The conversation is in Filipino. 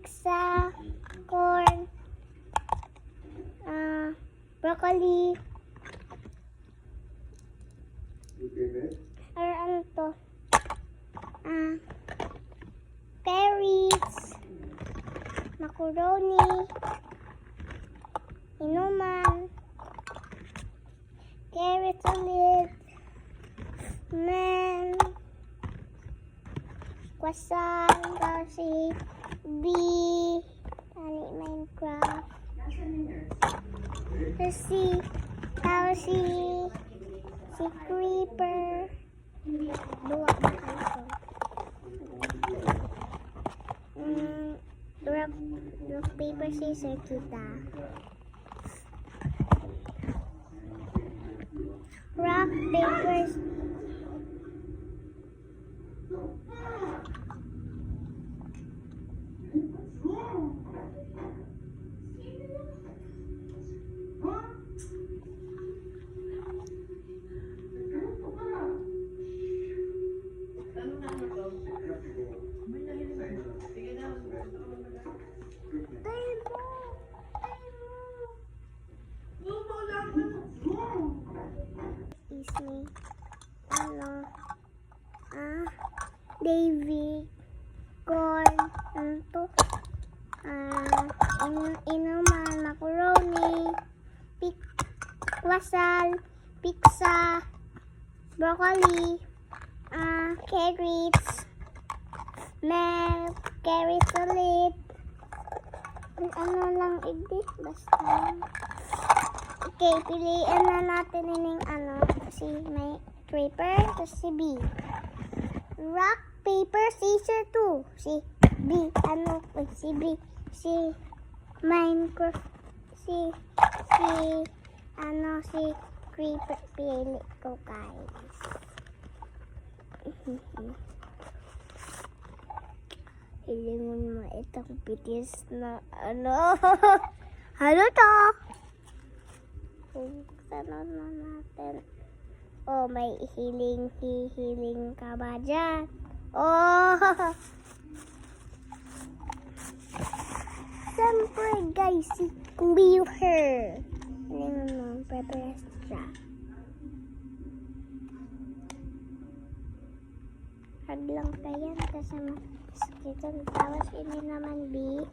pizza, corn, broccoli, or ano to? Carrots, macaroni, inuman, carrots ulit, man, croissant, si B, Minecraft, si creeper, dua ba kayo? Rock, paper, scissors kita. Rock, paper, is me. David, corn, ano to? Inuman, macaroni, croissant, pizza, broccoli, carrots, milk, carrots ulit. Ano lang igdi, basta. Okay, piliin na natin yung si may creeper, tapos si B. Rock, paper, scissors too. Si B, si B, si Minecraft, si creeper, pili ko guys. Hilingon mo itong pitis na Ano to? Buksan na natin. Oh, may hiling ka ba dyan? Oh! Siyempre guys, si computer. Hilingon mo, prepare siya. Haglang ka yan kasi dito tapos ini naman B.